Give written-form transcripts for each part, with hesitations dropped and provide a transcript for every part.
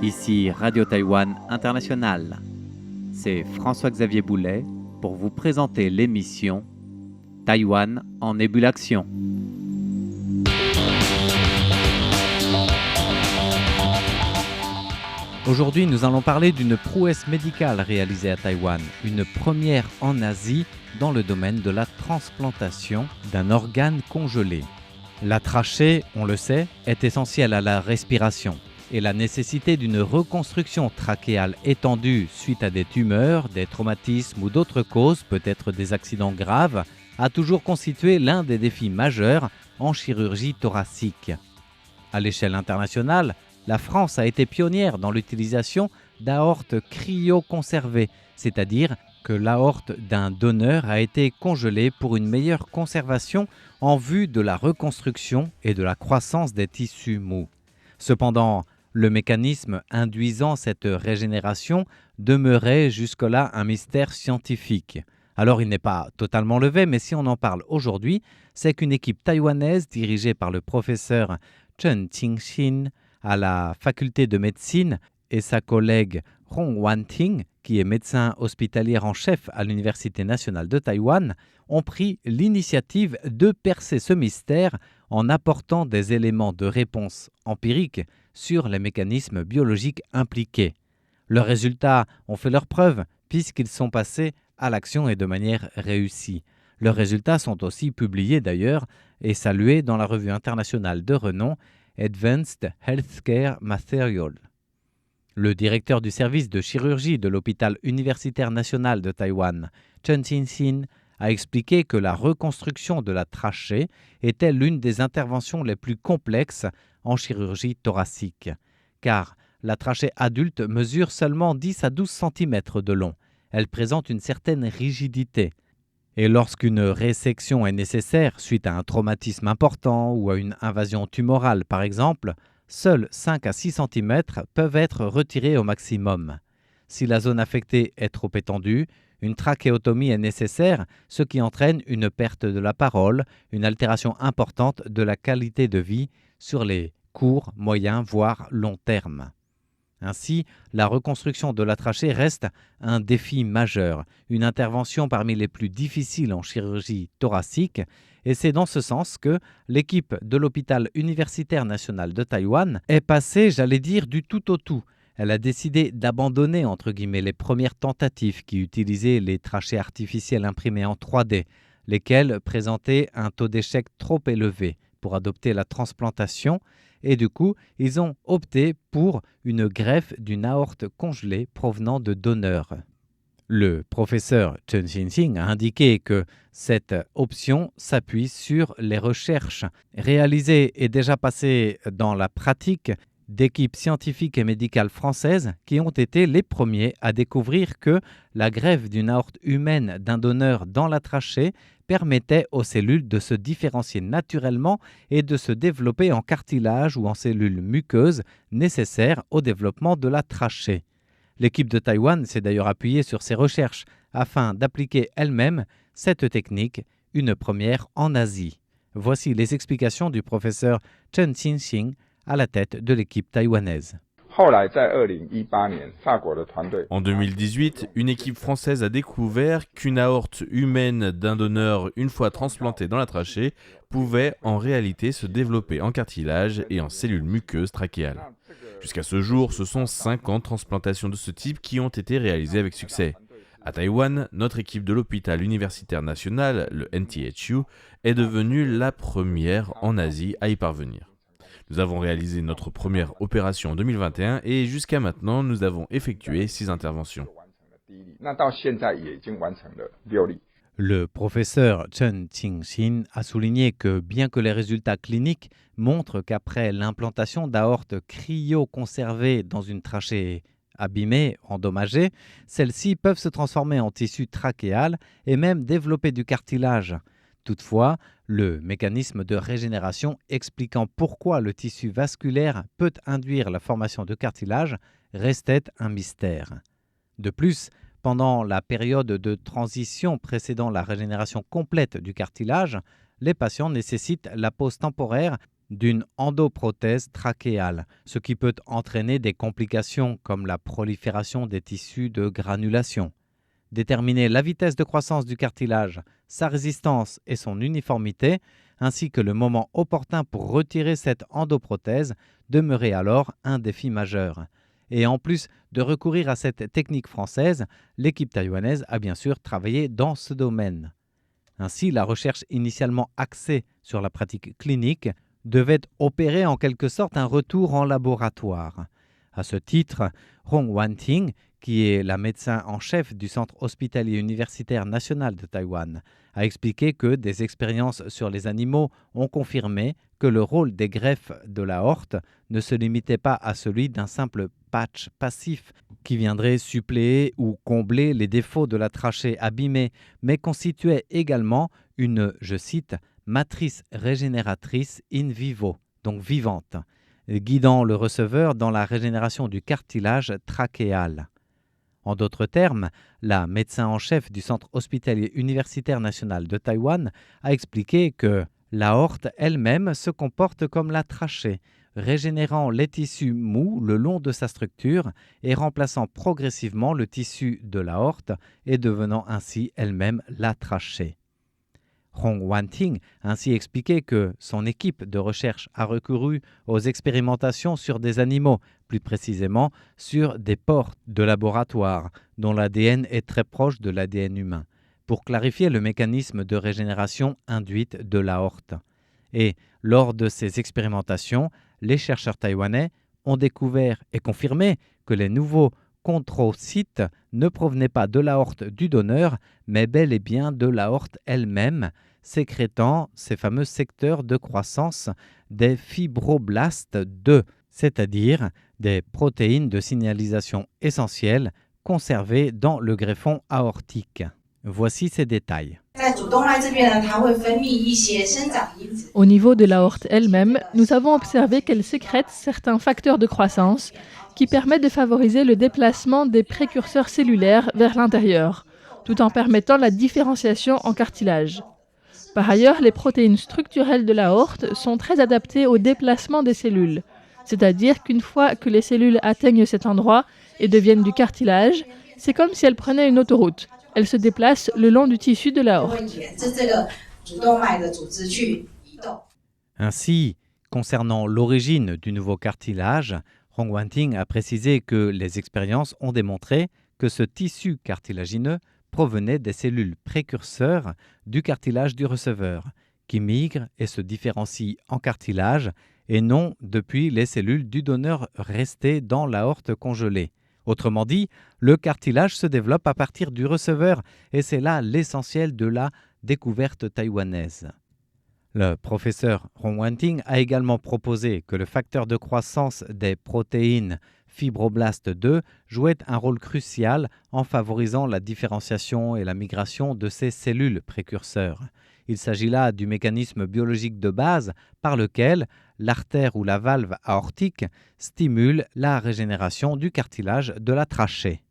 Ici Radio Taïwan International. C'est François-Xavier Boulet pour vous présenter l'émission Taïwan en ébullition. Aujourd'hui, nous allons parler d'une prouesse médicale réalisée à Taïwan, une première en Asie dans le domaine de la transplantation d'un organe congelé. La trachée, on le sait, est essentielle à la respiration et la nécessité d'une reconstruction trachéale étendue suite à des tumeurs, des traumatismes ou d'autres causes, peut-être des accidents graves, a toujours constitué l'un des défis majeurs en chirurgie thoracique. À l'échelle internationale, la France a été pionnière dans l'utilisation d'aortes cryoconservées, c'est-à-dire que l'aorte d'un donneur a été congelée pour une meilleure conservation en vue de la reconstruction et de la croissance des tissus mous. Cependant, le mécanisme induisant cette régénération demeurait jusque-là un mystère scientifique. Alors il n'est pas totalement levé, mais si on en parle aujourd'hui, c'est qu'une équipe taïwanaise dirigée par le professeur Chen Qingxin à la faculté de médecine et sa collègue Hong Wanting, qui est médecin hospitalier en chef à l'Université nationale de Taïwan, ont pris l'initiative de percer ce mystère en apportant des éléments de réponse empiriques sur les mécanismes biologiques impliqués. Leurs résultats ont fait leurs preuves puisqu'ils sont passés à l'action et de manière réussie. Leurs résultats sont aussi publiés d'ailleurs et salués dans la revue internationale de renom Advanced Healthcare Material. Le directeur du service de chirurgie de l'hôpital universitaire national de Taïwan, Chen Qingxin, a expliqué que la reconstruction de la trachée était l'une des interventions les plus complexes en chirurgie thoracique, car la trachée adulte mesure seulement 10 à 12 cm de long. Elle présente une certaine rigidité. Et lorsqu'une résection est nécessaire suite à un traumatisme important ou à une invasion tumorale par exemple, seuls 5 à 6 cm peuvent être retirés au maximum. Si la zone affectée est trop étendue, une trachéotomie est nécessaire, ce qui entraîne une perte de la parole, une altération importante de la qualité de vie sur les courts, moyens, voire long terme. Ainsi, la reconstruction de la trachée reste un défi majeur, une intervention parmi les plus difficiles en chirurgie thoracique, et c'est dans ce sens que l'équipe de l'hôpital universitaire national de Taïwan est passée, du tout au tout. Elle a décidé d'abandonner, entre guillemets, les premières tentatives qui utilisaient les trachées artificielles imprimées en 3D, lesquelles présentaient un taux d'échec trop élevé pour adopter la transplantation, et du coup, ils ont opté pour une greffe d'une aorte congelée provenant de donneurs. Le professeur Chen Qingxin a indiqué que cette option s'appuie sur les recherches réalisées et déjà passées dans la pratique d'équipes scientifiques et médicales françaises qui ont été les premiers à découvrir que la greffe d'une aorte humaine d'un donneur dans la trachée permettait aux cellules de se différencier naturellement et de se développer en cartilage ou en cellules muqueuses nécessaires au développement de la trachée. L'équipe de Taïwan s'est d'ailleurs appuyée sur ces recherches afin d'appliquer elle-même cette technique, une première en Asie. Voici les explications du professeur Chen Qingxin à la tête de l'équipe taïwanaise. En 2018, une équipe française a découvert qu'une aorte humaine d'un donneur, une fois transplantée dans la trachée, pouvait en réalité se développer en cartilage et en cellules muqueuses trachéales. Jusqu'à ce jour, ce sont 50 transplantations de ce type qui ont été réalisées avec succès. À Taïwan, notre équipe de l'hôpital universitaire national, le NTHU, est devenue la première en Asie à y parvenir. Nous avons réalisé notre première opération en 2021 et jusqu'à maintenant, nous avons effectué 6 interventions. Le professeur Chen Qingxin a souligné que bien que les résultats cliniques montrent qu'après l'implantation d'aortes cryoconservées dans une trachée abîmées, endommagées, celles-ci peuvent se transformer en tissu trachéal et même développer du cartilage. Toutefois, le mécanisme de régénération expliquant pourquoi le tissu vasculaire peut induire la formation de cartilage restait un mystère. De plus, pendant la période de transition précédant la régénération complète du cartilage, les patients nécessitent la pose temporaire d'une endoprothèse trachéale, ce qui peut entraîner des complications comme la prolifération des tissus de granulation. Déterminer la vitesse de croissance du cartilage, sa résistance et son uniformité, ainsi que le moment opportun pour retirer cette endoprothèse, demeurait alors un défi majeur. Et en plus de recourir à cette technique française, l'équipe taïwanaise a bien sûr travaillé dans ce domaine. Ainsi, la recherche initialement axée sur la pratique clinique devait opérer en quelque sorte un retour en laboratoire. À ce titre, Hong Wanting, qui est la médecin en chef du Centre hospitalier universitaire national de Taïwan, a expliqué que des expériences sur les animaux ont confirmé que le rôle des greffes de l'aorte ne se limitait pas à celui d'un simple patch passif qui viendrait suppléer ou combler les défauts de la trachée abîmée, mais constituait également une, je cite, matrice régénératrice in vivo, donc vivante, guidant le receveur dans la régénération du cartilage trachéal. En d'autres termes, la médecin en chef du Centre hospitalier universitaire national de Taïwan a expliqué que l'aorte elle-même se comporte comme la trachée, régénérant les tissus mous le long de sa structure et remplaçant progressivement le tissu de l'aorte et devenant ainsi elle-même la trachée. Hong Wanting a ainsi expliqué que son équipe de recherche a recouru aux expérimentations sur des animaux, plus précisément sur des porcs de laboratoire, dont l'ADN est très proche de l'ADN humain, pour clarifier le mécanisme de régénération induite de l'aorte. Et lors de ces expérimentations, les chercheurs taïwanais ont découvert et confirmé que les nouveaux chondrocytes ne provenaient pas de l'aorte du donneur, mais bel et bien de l'aorte elle-même, sécrétant ces fameux secteurs de croissance des fibroblastes 2, c'est-à-dire des protéines de signalisation essentielles conservées dans le greffon aortique. Voici ces détails. Au niveau de l'aorte elle-même, nous avons observé qu'elle sécrète certains facteurs de croissance qui permettent de favoriser le déplacement des précurseurs cellulaires vers l'intérieur, tout en permettant la différenciation en cartilage. Par ailleurs, les protéines structurelles de l'aorte sont très adaptées au déplacement des cellules, c'est-à-dire qu'une fois que les cellules atteignent cet endroit et deviennent du cartilage, c'est comme si elles prenaient une autoroute. Elles se déplacent le long du tissu de l'aorte. Ainsi, concernant l'origine du nouveau cartilage, Hong Wanting a précisé que les expériences ont démontré que ce tissu cartilagineux provenait des cellules précurseurs du cartilage du receveur, qui migrent et se différencient en cartilage et non depuis les cellules du donneur restées dans l'aorte congelée. Autrement dit, le cartilage se développe à partir du receveur et c'est là l'essentiel de la découverte taïwanaise. Le professeur Hong Wanting a également proposé que le facteur de croissance des protéines fibroblastes 2 jouait un rôle crucial en favorisant la différenciation et la migration de ces cellules précurseurs. Il s'agit là du mécanisme biologique de base par lequel l'artère ou la valve aortique stimule la régénération du cartilage de la trachée.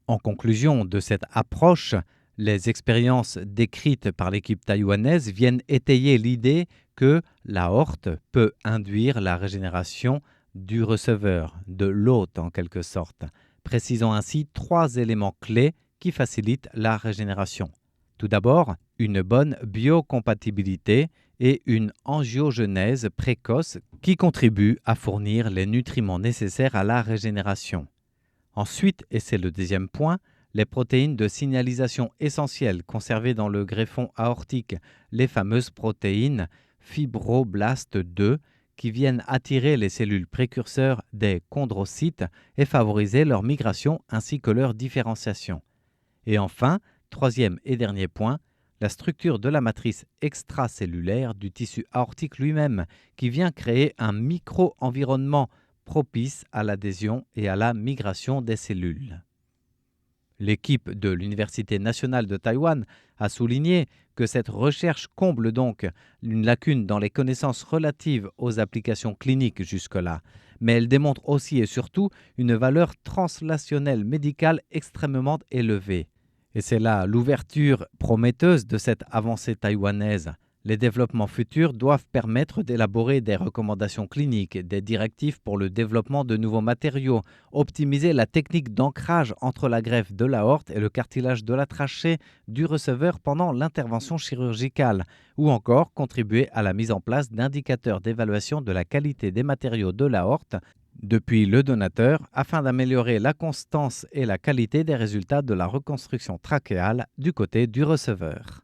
En conclusion de cette approche, les expériences décrites par l'équipe taïwanaise viennent étayer l'idée que l'aorte peut induire la régénération du receveur, de l'hôte en quelque sorte, précisant ainsi 3 éléments clés qui facilitent la régénération. Tout d'abord, une bonne biocompatibilité et une angiogenèse précoce qui contribuent à fournir les nutriments nécessaires à la régénération. Ensuite, et c'est le deuxième point, les protéines de signalisation essentielles conservées dans le greffon aortique, les fameuses protéines fibroblastes 2, qui viennent attirer les cellules précurseurs des chondrocytes et favoriser leur migration ainsi que leur différenciation. Et enfin, troisième et dernier point, la structure de la matrice extracellulaire du tissu aortique lui-même, qui vient créer un micro-environnement propice à l'adhésion et à la migration des cellules. L'équipe de l'Université nationale de Taïwan a souligné que cette recherche comble donc une lacune dans les connaissances relatives aux applications cliniques jusque-là, mais elle démontre aussi et surtout une valeur translationnelle médicale extrêmement élevée. Et c'est là l'ouverture prometteuse de cette avancée taïwanaise. Les développements futurs doivent permettre d'élaborer des recommandations cliniques, des directives pour le développement de nouveaux matériaux, optimiser la technique d'ancrage entre la greffe de l'aorte et le cartilage de la trachée du receveur pendant l'intervention chirurgicale, ou encore contribuer à la mise en place d'indicateurs d'évaluation de la qualité des matériaux de l'aorte depuis le donateur afin d'améliorer la constance et la qualité des résultats de la reconstruction trachéale du côté du receveur.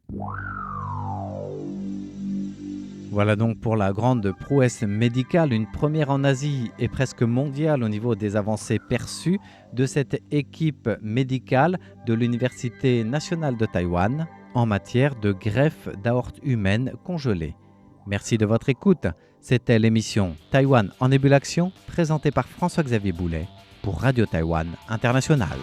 Voilà donc pour la grande prouesse médicale, une première en Asie et presque mondiale au niveau des avancées perçues de cette équipe médicale de l'Université nationale de Taïwan en matière de greffe d'aorte humaine congelée. Merci de votre écoute. C'était l'émission Taïwan en ébullition présentée par François-Xavier Boulet pour Radio Taïwan International.